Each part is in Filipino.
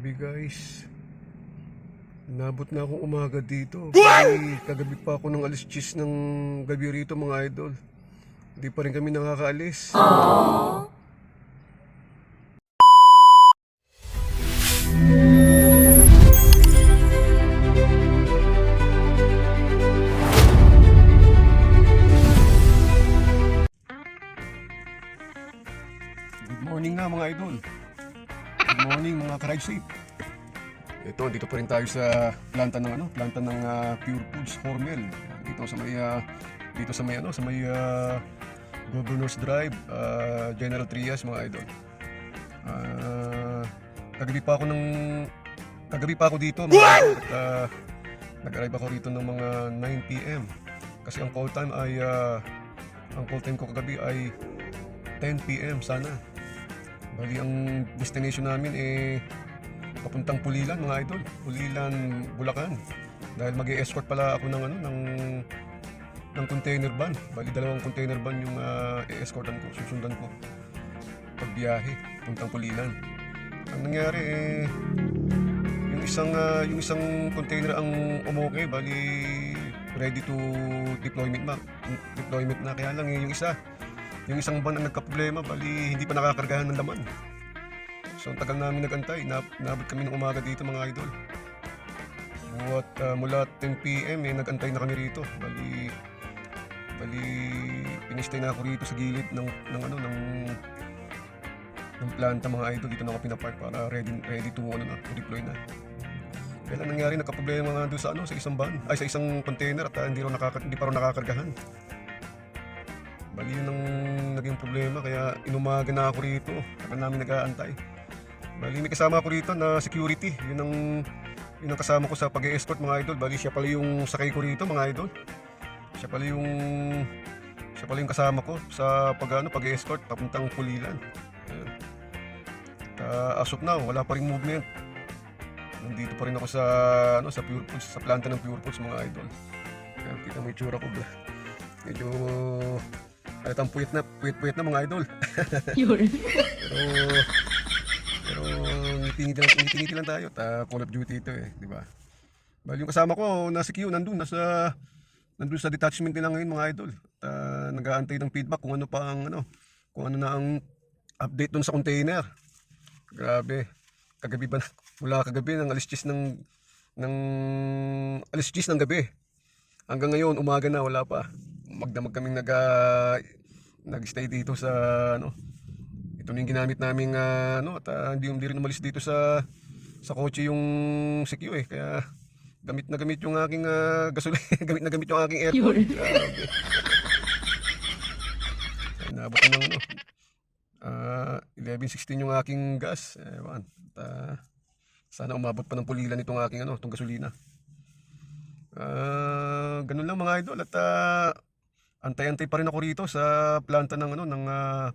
Grabe guys. Nabot na akong umaga dito. Kagabi pa ako ng alis 10 ng gabi rito mga idol. Hindi pa rin kami nakakaalis. Aww. Good morning nga mga idol. Good morning mga ka-ride safe. Ito, dito pa rin tayo sa planta ng Pure Foods Hormel. Dito sa may Governor's Drive, General Trias mga idol. Kagabi pa ako dito mga idol. At nag-arrive ako rito ng mga 9 PM. Kasi ang call time ko kagabi ay 10 PM sana. Bali ang destination namin papuntang Pulilan mga idol. Pulilan, Bulacan. Dahil mag-e-escort pala ako ng container van. Bali 2 container van yung e-escortan ko, susundan ko pagbiyahe puntang Pulilan. Ang nangyari yung isang container ang umuwi, bali ready to deployment na, kaya lang yung isang van ang nagka-problema, bali hindi pa nakakargahan ng laman. So ang tagal namin nagantay, naabot kami ng umaga dito mga idol. Mula 10 PM nagantay na kami rito. Bali pinistay na ako rito sa gilid ng planta mga idol. Dito na ako pinapark para ready to deploy na. Kaya lang nangyari, nagka-problema nga doon sa isang van, sa isang container at hindi pa rin nakakargahan. Bali yun ang naging problema, kaya inumaga na ako rito. Tagal namin nag-aantay. Bali may kasama ako rito na security. Yun ang kasama ko sa pag-e-escort mga idol. Bali siya pala yung sakay ko rito mga idol. Siya pala yung kasama ko sa pag-e-escort papuntang Pulilan. As of now, wala pa ring movement. Nandito pa rin ako sa Pure Foods, sa planta ng Pure Foods mga idol. Kaya kita mo yung tsura ko, bla. Medyo halatang puyat na mga idol. Pero ngiti lang tayo. Call of Duty ito di ba? Bali yung kasama ko nasa queue, nandun sa detachment nila ngayon mga idol. Nag-aantay ng feedback kung ano na ang update dun sa container. Grabe. Mula kagabi ng alis 10 ng gabi. Hanggang ngayon umaga na, wala pa. Magdamag kaming nag-stay dito sa ito na yung ginamit naming at hindi rin umalis dito sa kotse yung CQ kaya gamit na gamit yung aking gasolina, gamit na gamit yung aking aircon. Naabot na ng 11.16 yung aking gas. Sana umabot pa ng Pulilan itong aking itong gasolina. Ganun lang mga idol, at antay-antay pa rin ako rito sa planta ng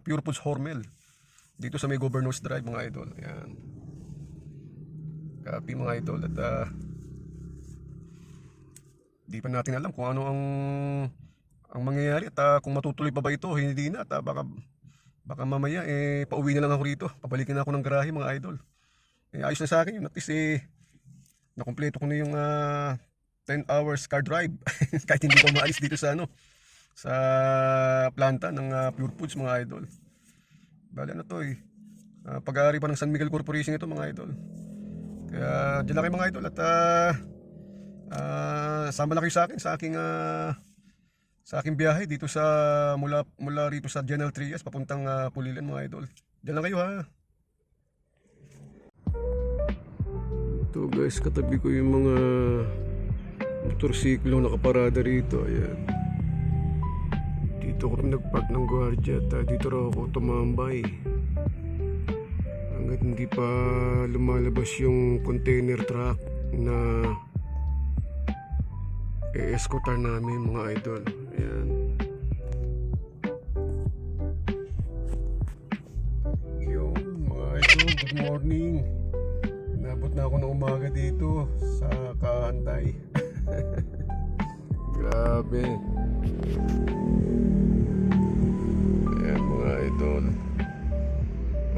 Pure Foods Hormel dito sa may Governor's Drive mga idol. Ayan. Copy mga idol, at di pa natin alam kung ano ang mangyayari at kung matutuloy pa ba ito, hindi na, at baka mamaya pauwi na lang ako rito, pabalikin na ako ng garahe mga idol. Ayos na sa akin yun, at least nakumpleto ko na yung 10 hours car drive kahit hindi ko maalis dito sa planta ng Pure Foods mga idol. Bali pag-aari pa ng San Miguel Corporation ito mga idol. Kaya dyan lang kayo mga idol, at sama lang kayo sa aking biyahe dito mula rito sa General Trias papuntang Pulilan mga idol. Dyan lang kayo ha. Ito guys, katabi ko yung mga motorsiklo nakaparada rito. Ayan. Dito ako nagpark ng gwardiya at dito raw ako tumambay hanggat hindi pa lumalabas yung container truck na e-escortar namin mga idol. Ayan. Yung mga idol, good morning. Nabot na ako ng umaga dito sa kaantay. Grabe. Ayan mga idol.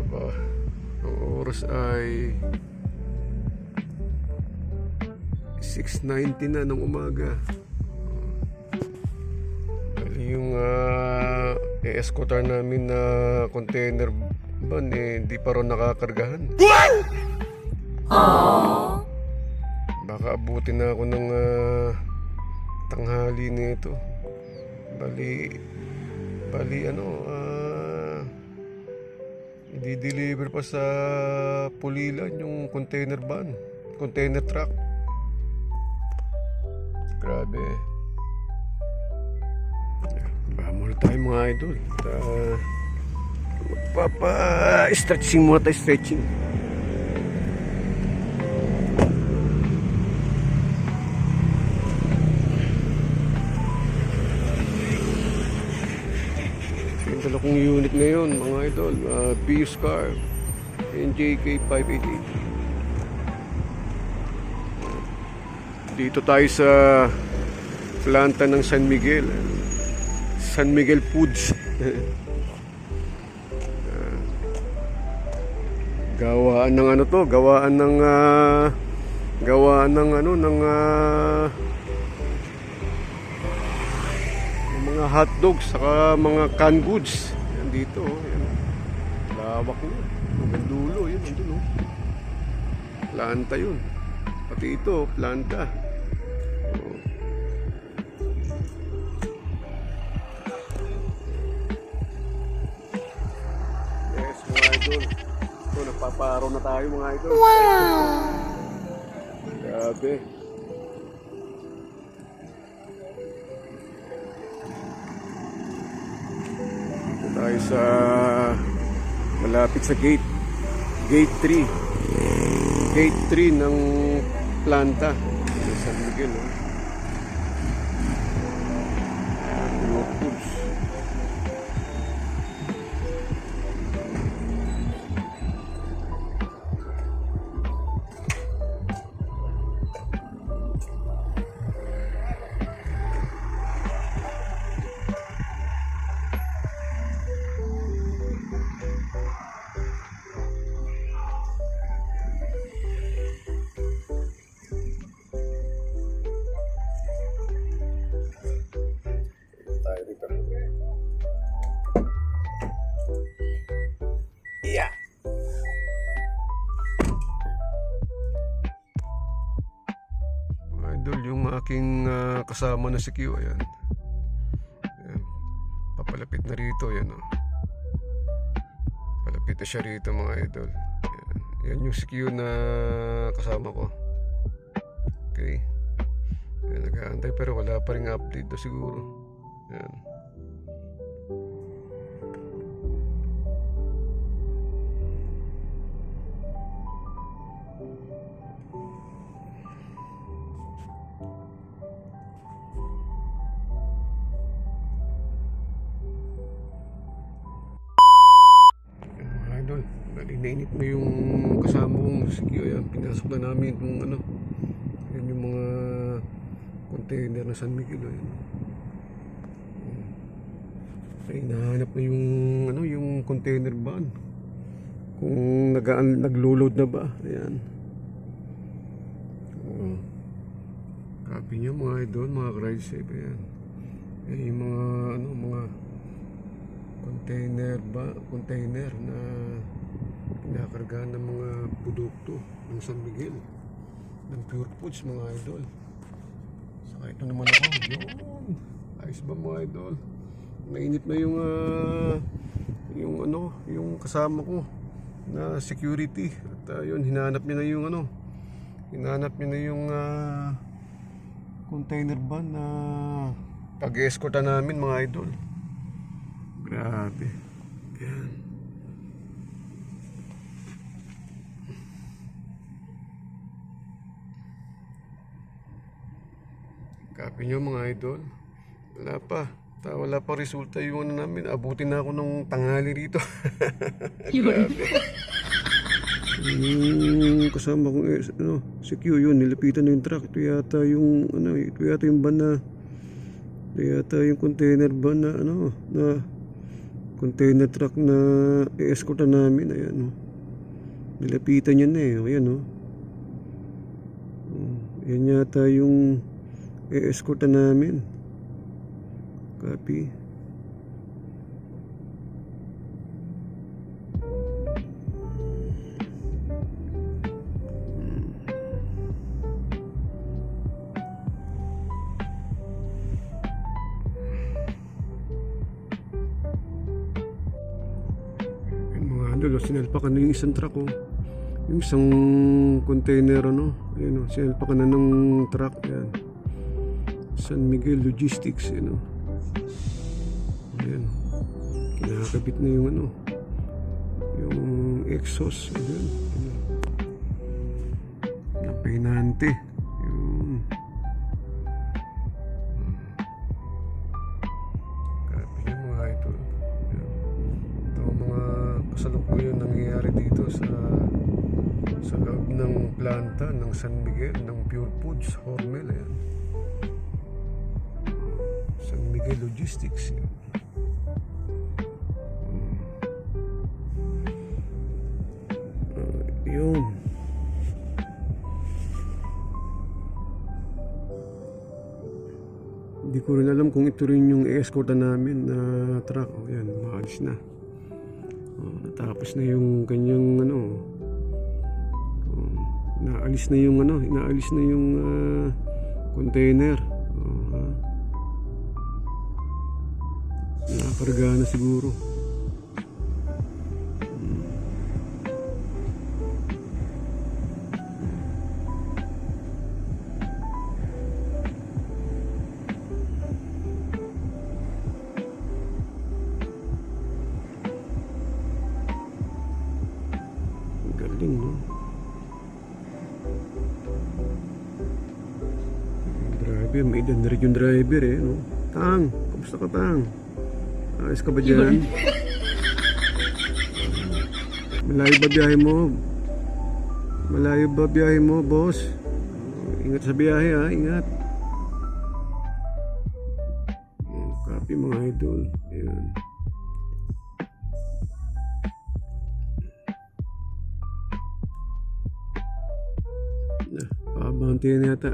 Aba, ang oras ay 6:90 na ng umaga. Bali yung i-escortar namin na container van hindi pa rin nakakargahan. Baka abutin na ako ng tanghali nito. Bali i-deliver pa sa Pulilan yung container van, container truck. Grabe. Muna tayo mga idol. Magpapa-stretching muna tayo, stretching. Yung dala kong unit ngayon mga idol, Pius Car NJK 588. Dito tayo sa planta ng San Miguel Foods. Gawaan ng mga hot dogs saka mga canned goods. Yan dito, yan. Lawak na. Hanggang dulo, yan nandun, oh. Planta yun. Pati ito, planta. Oh. Yes, mga idol. Ito, nagpaparaw na tayo mga idol. Wow! Grabe. Ito tayo sa malapit sa gate 3 ng planta ng San Miguel, oh. Foods. Yeah. Idol, yung aking kasama na si Q, ayan. Ayan. Papalapit na rito, ayan, oh. Palapit na siya rito mga idol. Ayan. Yan yung si Q na kasama ko. Okay. Ayan, nag-aantay pero wala pa ring update do siguro. Ayan. Nainit na yung kasama kong si Kyo, yan. Pinasok na namin itong yan yung mga container na San Miguel, yan. Ay, nahanap na yung container van kung naglo-load na ba. Ayan. Copy nyo mga idol, mga ride safe. Ayan. Ayan yung mga container na pinakargahan ng mga produkto ng San Miguel, ng Pure Foods mga idol. Saka ito naman ako, yun. Ayos ba mga idol? Mainit na yung kasama ko na security. At yun, hinanap niya na yung container van na pag-escorta namin mga idol. Grabe. Yan. Copy nyo mga idol. Wala pa resulta yung namin. Abutin na ako ng tanghali rito. Grabe. Yung kasama kong si Q yun, nilapitan na yung truck. Ito yata yung van na, ito yata yung container van na na container truck na i-escorta namin. Ayan, nilapitan yan ayan. Yan yata yung e-escortan namin. Copy. Yung mga idol, sinalpakan na yung isang truck, oh. Yung isang container, ano. Ayun, oh, sinalpakan na ng truck. Yan. San Miguel Logistics, ano. Ayan. Kinakabit na yung ano, yung exhaust. Ayan. Napainante. Yung grabe yung mga ito. Ayan. Ito ang mga kasalukuyan nangyayari dito sa loob ng planta ng San Miguel ng Pure Foods Hormel. Ayan. San Miguel Logistics. Yun. Yun. Hindi ko rin alam kung ito rin yung escorta namin na truck. O yan, maalis na. Natapos na yung kanyang ano. Inaalis na yung ano, inaalis na yung container. Nakakarga na siguro. Galing, no? Driver, may edad na rin yung driver, eh, no? Tang, kamusta ka, Tang? Ayos ka ba dyan? Malayo ba biyahe mo? Malayo ba biyahe mo, boss? Ingat sa biyahe, ha? Ingat. Copy, mga idol. Ayan. Pabanti na yata.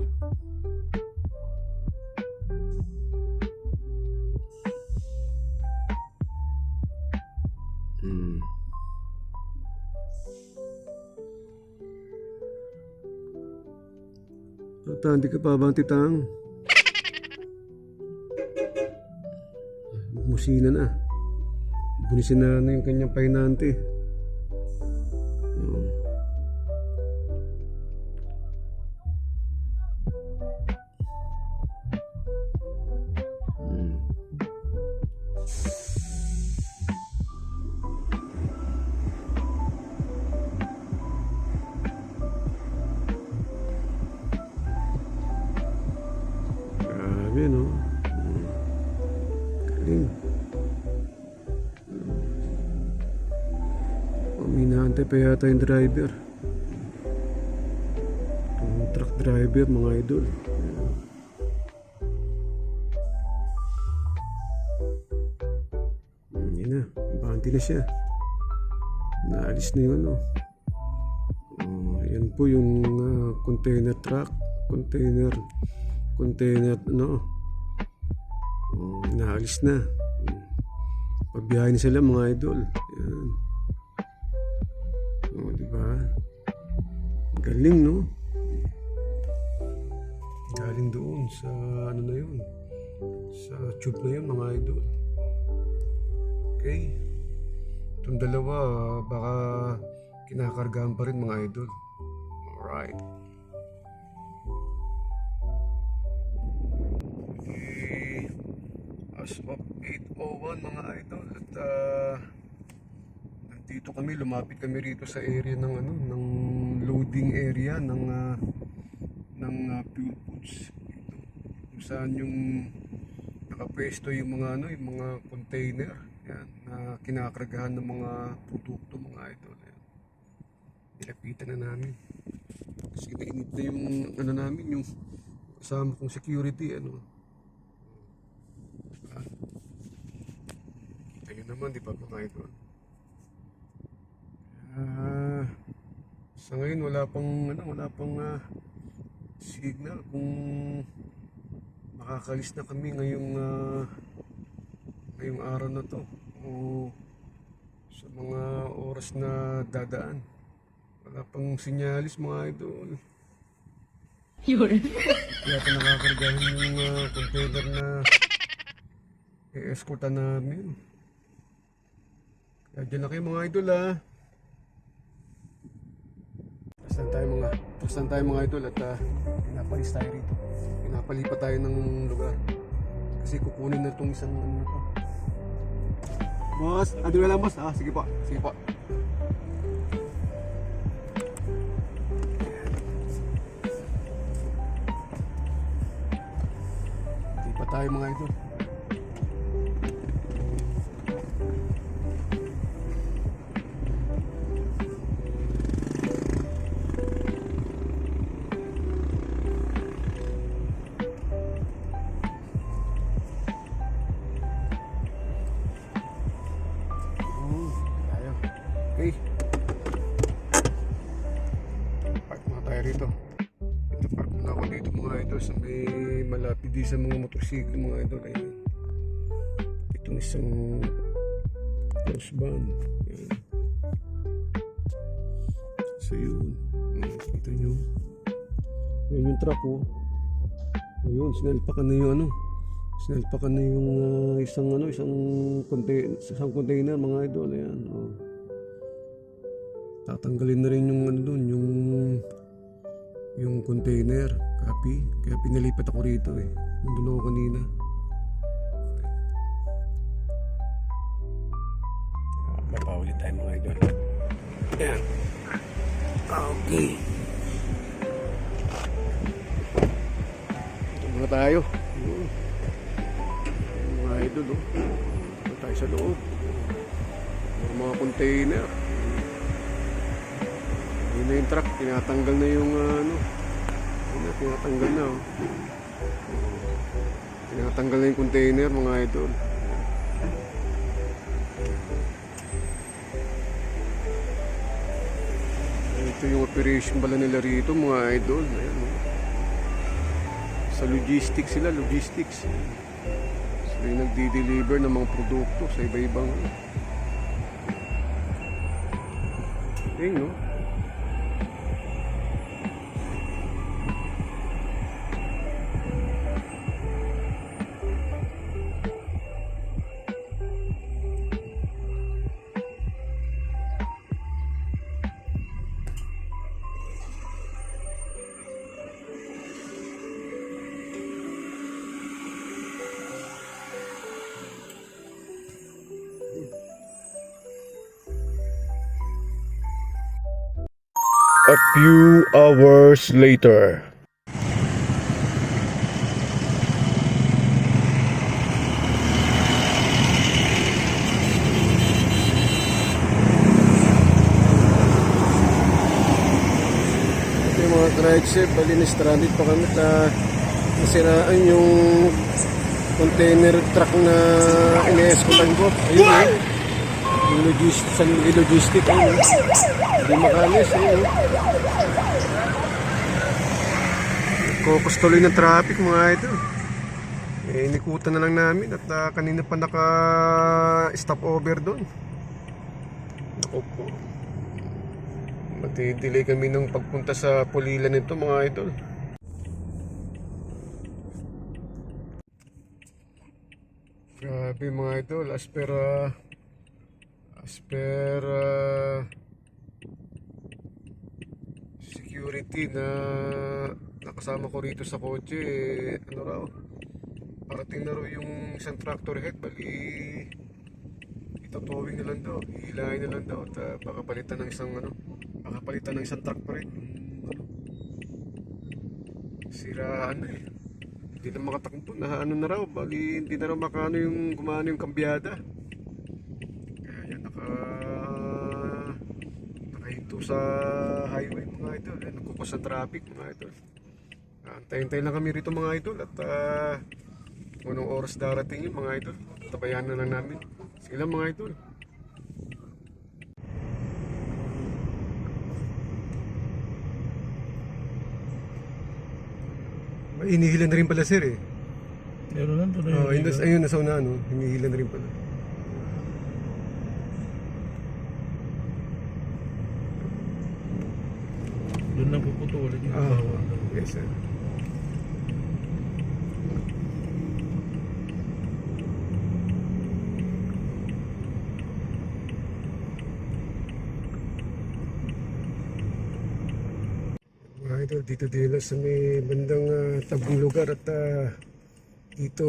Tang, hindi ka pabanti, Tang. Musina na. Bunisin na yung kanyang painante. Grabe, no? Galing. Paminante pa yata yung driver. Yung truck driver, mga idol. Yan na, banti na siya. Naalis na yung ano. Yan po yung container truck. Container ano. Naalis na. Pagbiyahe na sila, mga idol. Yan. Diba? Galing, no? Galing doon sa ano na yun, sa tube na yun, mga idol. Okay, itong dalawa baka kinakargaan pa rin, mga idol. Alright. Okay, as of 8:01, mga idol, at nandito kami, lumapit kami rito sa area ng ano, ng loading area ng Pure Foods dito, kung saan yung nakapwesto yung mga ano, yung mga container yan, na kinakargahan ng mga produkto, mga idol. Yan. Nilapitan na namin kasi nainit na yung ano namin, yung kasama kong security, ano. Kita nyo naman, di ba, mga idol? Sa ngayon wala pang signal kung makakalis na kami ngayong araw na to o sa mga oras na dadaan. Wala pang sinyalis mga idol. Yun. Kaya ito nakakargahan yung container na i-escortan namin. Kaya dyan na kayo mga idol ha. Pasan tayo mga idol at pinapalis tayo rito. Pinapalipat tayo ng lugar. Kasi kukunin na itong isang ano to. Boss, andun na lang boss. Ah, sige po, sige po. Lipat tayo mga idol. Okay. Park na tayo rito. Ito park na ako dito mga idol sa may malapit din sa mga motorsiklo mga idol. Ayan. Itong isang cross van. Ayan. So yun. Kita nyo. Ayan yung truck oh. Ayun, sinalpakan na yung ano. Sinalpakan na yung isang container mga idol. Ayan. Oh. Tatanggalin na rin yung ano doon, yung container, copy. Kaya pinalipat ako rito eh. Nandun ako kanina. Baba ulit tayo mga idol. Ayan. Okay. Ito muna tayo. Mga idol oh. Ito tayo sa loob. Mga container. Yun na yung truck, tinatanggal na yung tinatanggal na oh. Tinatanggal na yung container mga idol. Ito yung operation pala nila rito mga idol. Ayan, oh. Sa logistics sila, logistics. Sila yung nagdi-deliver ng mga produkto sa iba-ibang okay, no? A few hours later. Ito yung mga trike bali na stranded pa kami at nasiraan yung container truck na ina-escortan ko. Ayun eh. Yung logistic ayun eh. Hindi makalis ayun eh. Focus tuloy ng traffic mga ito. Inikutan na lang namin at kanina pa naka-stop over doon. Naku po. Matidelay kami ng pagpunta sa Pulilan nito mga idol. Grabe mga idol, as per security na nakasama ko rito sa kotse, ano raw, parating na raw yung isang tractor head, bali itatuwing na lang daw, hihilahin na lang daw at baka palitan ng isang truck pa rin. Siraan na eh. Hindi na makatakbo na ano na raw, bali hindi na raw gumano yung kambyada. Kaya yan nakahinto sa highway mga idol, nagkukos sa traffic mga idol. Antayin-tayin lang kami rito mga idol at kung anong oras darating yun mga idol, tabayan na lang namin. Sige lang mga idol. May inihila na rin pala sir eh. Meron lang to na Oh, ayun nasa una no, hinihila na rin pala. Doon lang puputulin yung Ah, bawang. yes sir. Mga idol, dito din lang sa may bandang tabong lugar at dito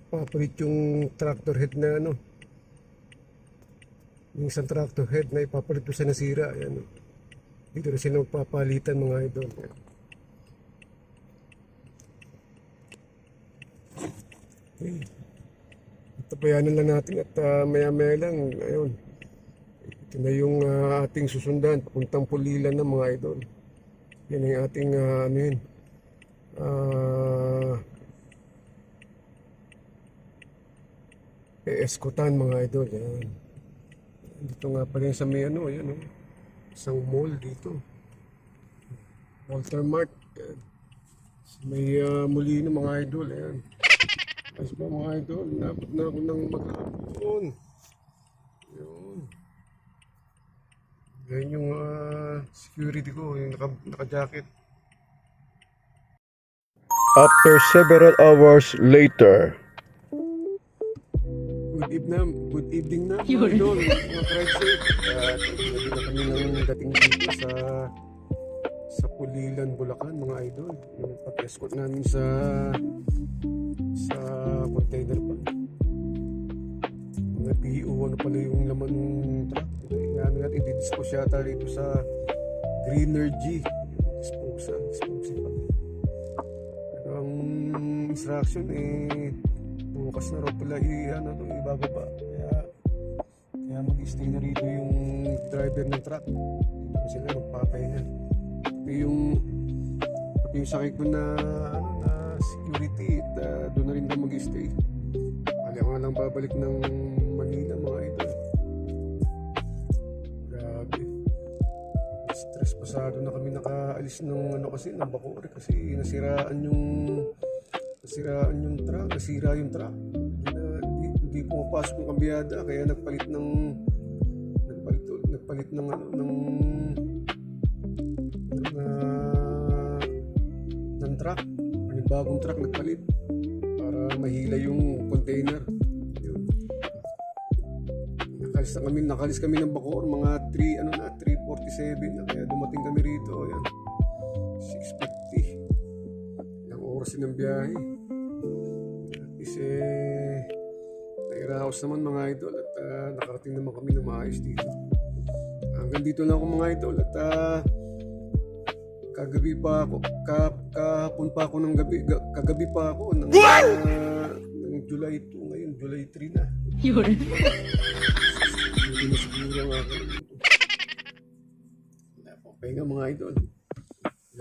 papalit yung tractor head na ano. Yung isang tractor head na ipapalit ko sa nasira. Ayan. Dito na sila magpapalitan mga idol. Okay. Tabayanan lang natin at maya-maya lang. Ayun. Ito na yung ating susundan. Papuntang Pulilan na mga idol. Yan ang ating ano yun. Eskutan mga idol. Yan. Dito nga pala yung sa may ano. Yan, oh. Isang mall dito. Walter Mart. Yan. May Molino mga idol. Ayan. Ayos ba mga idol? Napot na ako ng maghapon. Yun. Yan yung security ko. Yung naka-jacket. After several hours later. Good evening na mga Yun. idol. Mga tricycle. Naging na kami ng dating dito sa Pulilan, Bulacan mga idol. Yung pag-escort namin sa container pa. Mga PO ano pala yung laman ng truck. Inaano natin, didispose yata rito sa Greenergy. Disposal pa. Pero ang instruction bukas na raw pala ibababa. Kaya mag-stay na rito yung driver ng truck. Dito sila magpapahinga. Pati yung sakay ko na security at doon na rin daw mag-stay. Kali ako na lang babalik ng Manila mga idol. Grabe. Stress pasado na kami nakaalis ng kasi ng Bacoor kasi nasira yung truck, nasira yung truck. Hindi pumapasok yung kabiyada kaya nagpalit ng truck. Yung bagong truck nagpalit para mahila yung container. Yun. Nakalis kami ng Bacoor mga 3:47 na kaya dumating kami rito. Ayan. 6:50. Ilang oras din ang biyahe. Kasi nairaos naman mga idol at nakarating naman kami na maayos dito. Hanggang dito lang ako mga idol at kagabi pa ako kahapon pa ako kagabi pa ako ng July 2 ngayon, July 3 na. Yun. Hindi na siguro nga ako. Wala pang pahinga mga idol.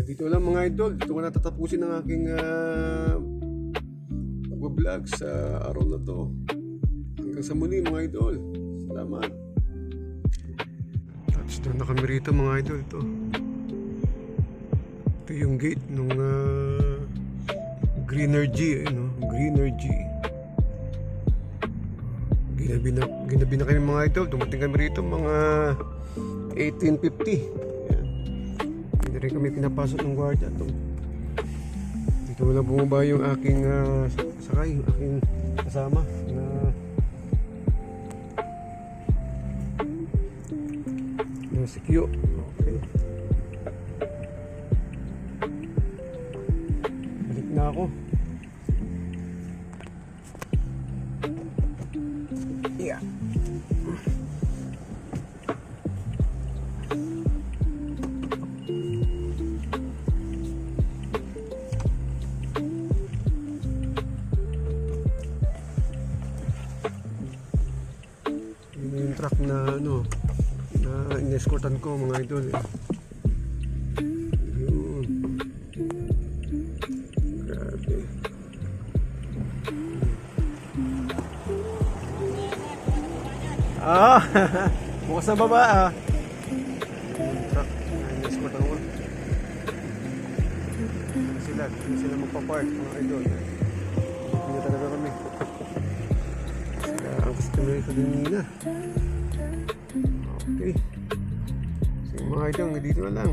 Dito lang mga idol, dito ko natatapusin ang aking pag-vlog sa araw na to. Hanggang sa muli mga idol. Salamat. Touchdown na kami rito mga idol. Ito yung gate nung Greenergy. Greenergy. Ginabi na kami mga idol. Dumating kami rito mga 18:50. Ayan. Hindi rin kami pinapasok ng gwardiya. Dito wala bumaba yung aking sakay, yung aking kasama na si Kyo. Okay. Balik na ako. Yeah. Yung truck na na inescortan ko mga idol yun. Grabe. Bukas na baba yung truck na inescortan ko kasi sila. Hindi sila magpa-park, mga idol. Hindi talaga kami. Sila ang customer ito din nila. Okay. So mga idol, dito na lang.